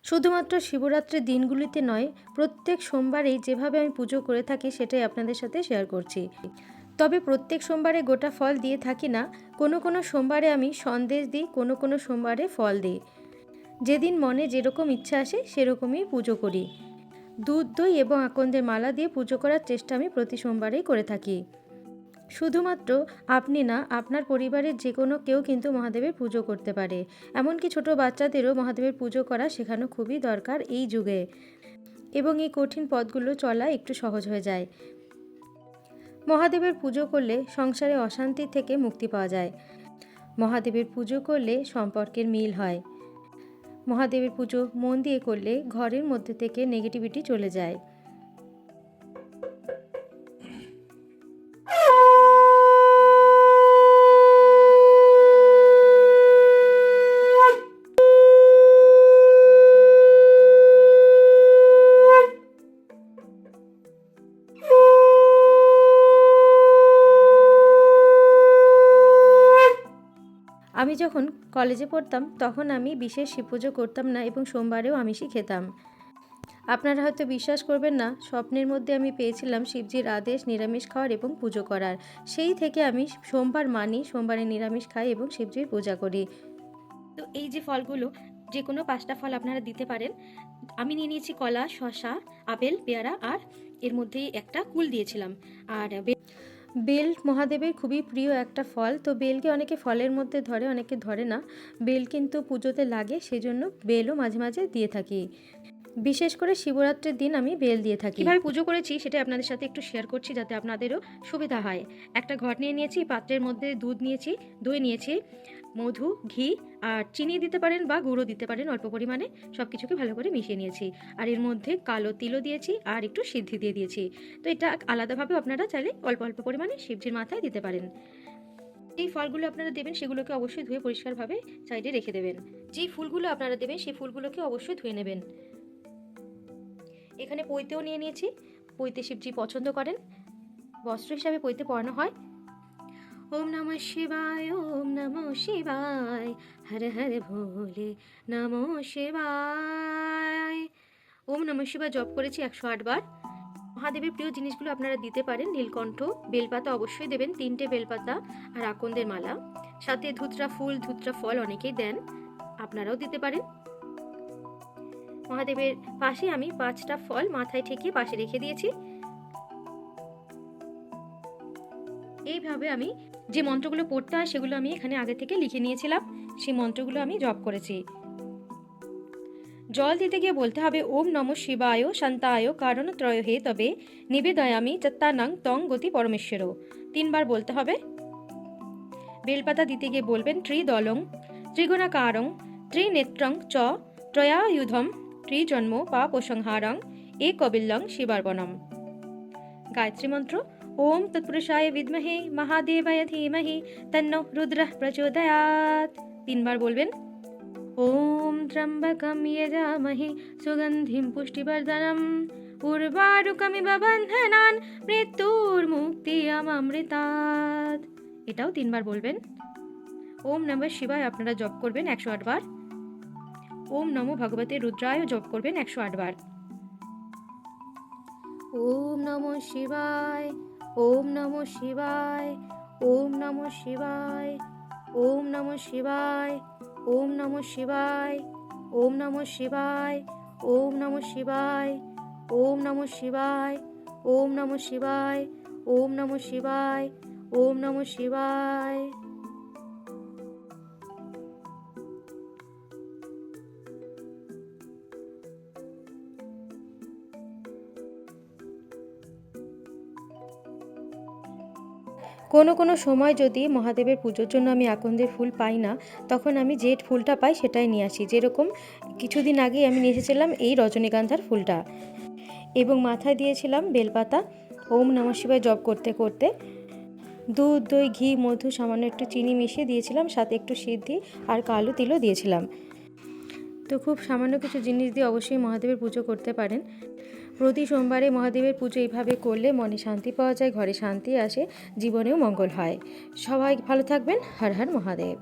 শুধুমাত্র শিবরাত্রির দিনগুলিতে নয়, প্রত্যেক সোমবারেই যেভাবে আমি পুজো করে থাকি সেটাই আপনাদের সাথে শেয়ার করছি। তবে প্রত্যেক সোমবারে গোটা ফল দিয়ে থাকি না, কোনো কোনো সোমবারে আমি সন্দেশ দিই, কোনো কোনো সোমবারে ফল দিই। যেদিন মনে যেরকম ইচ্ছা আসে সেরকমই পুজো করি। দুধ, দই এবং আকন্দের মালা দিয়ে পুজো করার চেষ্টা আমি প্রতি সোমবারেই করে থাকি। শুধুমাত্র আপনি না, আপনার পরিবারের যে কোনো কেউ কিন্তু মহাদেবের পুজো করতে পারে। এমনকি ছোট বাচ্চাদেরও মহাদেবের পুজো করা শেখানো খুবই দরকার এই যুগে, এবং এই কঠিন পথগুলো চলা একটু সহজ হয়ে যায়। মহাদেবের পুজো করলে সংসারে অশান্তি থেকে মুক্তি পাওয়া যায়। মহাদেবের পুজো করলে সম্পর্কের মিল হয়। মহাদেবের পুজো মন দিয়ে করলে ঘরের মধ্যে থেকে নেগেটিভিটি চলে যায়। আমি যখন কলেজে পড়তাম তখন আমি বিশেষ শিব পুজো করতাম না এবং সোমবারেও আমিষই খেতাম। আপনারা হয়তো বিশ্বাস করবেন না, স্বপ্নের মধ্যে আমি পেয়েছিলাম শিবজির আদেশ নিরামিষ খাওয়ার এবং পুজো করার। সেই থেকে আমি সোমবার মানি, সোমবারে নিরামিষ খাই এবং শিবজির পূজা করি। তো এই যে ফলগুলো, যে কোনো 5টা ফল আপনারা দিতে পারেন। আমি নিয়ে নিয়েছি কলা, শসা, আপেল, পেয়ারা, আর এর মধ্যে একটা কুল দিয়েছিলাম। আর বেল মহাদেবের খুবই প্রিয় একটা ফল। তো বেলকে অনেকে ফলের মধ্যে ধরে, অনেকে ধরে না। বেল কিন্তু পুজোতে লাগে, সেজন্য বেলও মাঝে মাঝে দিয়ে থাকি। বিশেষ করে শিবরাত্রির দিন আমি বেল দিয়ে থাকি। কীভাবে পুজো করেছি সেটা আপনাদের সাথে একটু শেয়ার করছি যাতে আপনাদেরও সুবিধা হয়। একটা ঘট নিয়ে নিয়েছি, পাত্রের মধ্যে দুধ নিয়েছি, দই নিয়েছি, মধু, ঘি আর চিনি দিতে পারেন বা গুঁড়ো দিতে পারেন অল্প পরিমাণে। সব কিছুকে ভালো করে মিশিয়ে নিয়েছি। আর এর মধ্যে কালো তিলও দিয়েছি আর একটু সিদ্ধি দিয়ে দিয়েছি। তো এটা আলাদাভাবে আপনারা চাইলে অল্প অল্প পরিমাণে শিবজির মাথায় দিতে পারেন। যেই ফলগুলো আপনারা দেবেন সেগুলোকে অবশ্যই ধুয়ে পরিষ্কারভাবে সাইডে রেখে দেবেন। যেই ফুলগুলো আপনারা দেবেন সেই ফুলগুলোকে অবশ্যই ধুয়ে নেবেন। এখানে পৈতেও নিয়ে নিয়েছি। পৈতে শিবজি পছন্দ করেন, বস্ত্র হিসাবে পৈতে পরানো হয়। ওম নমঃ শিবায়, ওম নমঃ শিবায়, হর হর ভোলে নমঃ শিবায়। ওম নমঃ শিবায় জপ করেছি 108 বার। মহাদেবের প্রিয় জিনিসগুলো আপনারা দিতে পারেন। নীলকণ্ঠ, বেলপাতা অবশ্যই দেবেন, 3টে বেলপাতা আর আকন্দের মালা, সাথে ধুতরা ফুল, ধুতরা ফল অনেকেই দেন, আপনারাও দিতে পারেন। মহাদেবের পাশে আমি 5টা ফল মাথায় ঠেকিয়ে পাশে রেখে দিয়েছি। এইভাবে আমি যে মন্ত্রগুলো পড়তে হয় সেগুলো আমি এখানে আগে থেকে লিখে নিয়েছিলাম, সেই মন্ত্রগুলো আমি জপ করেছি। জল দিতে গিয়ে বলতে হবে ওম নমঃ শিবায় শান্তায় কারণত্রয় হে তবে নিবেদয়ামি চত্তানাং তং গতি পরমেশ্বর। 3বার বলতে হবে। বেলপাতা দিতে গিয়ে বলবেন ত্রিদলং ত্রিগুণাকারং ত্রিনেত্রং চ ত্রয়ায়ুধম ত্রিজন্ম পাপসংহারং একবিল্লং শিবার্পণম। গায়ত্রী মন্ত্র ওম তৎপুরুষায় বিদ্মহে মহাদেবায় ধীমহি তন্নো রুদ্রঃ প্রচোদয়াৎ। 3বার বলবেন। ওম ত্র্যম্বকম যজামহে সুগন্ধিম পুষ্টিবর্ধনম উর্বারুকমিব বন্ধনান মৃত্যুর্মুক্তিয়মামৃতাৎ। এটাও 3বার বলবেন। ওম নমঃ শিবায় আপনারা জপ করবেন 108 বার। ওম নমো ভগবতে রুদ্রায় জপ করবেন 108 বার। ওম নমঃ শিবায়, ওম নমঃ শিবায়, ওম নমঃ শিবায়, ওম নমঃ শিবায়, ওম নমঃ শিবায়, ওম নমঃ শিবায়, ওম নমঃ শিবায়, ওম নমঃ শিবায়, ওম নমঃ শিবায়, ওম নমঃ শিবায়, ওম নমঃ শিবায়। কোনো কোনো সময় যদি মহাদেবের পুজোর জন্য আমি আকন্দের ফুল পাই না, তখন আমি যে ফুলটা পাই সেটাই নিয়ে আসি। যেরকম কিছুদিন আগেই আমি নিয়ে এসেছিলাম এই রজনীগন্ধার ফুলটা, এবং মাথায় দিয়েছিলাম বেলপাতা। ওম নমঃ শিবায় জপ করতে করতে দুধ, দই, ঘি, মধু, সামান্য একটু চিনি মিশিয়ে দিয়েছিলাম, সাথে একটু সিদ্ধি আর কালো তিলও দিয়েছিলাম। তো খুব সামান্য কিছু জিনিস দিয়ে অবশ্যই মহাদেবের পুজো করতে পারেন। প্রতি সোমবারে মহাদেবের পুজো এইভাবে করলে মনে শান্তি পাওয়া যায়, ঘরে শান্তি আসে, জীবনেও মঙ্গল হয়। সবাই ভালো থাকবেন। হর হর মহাদেব।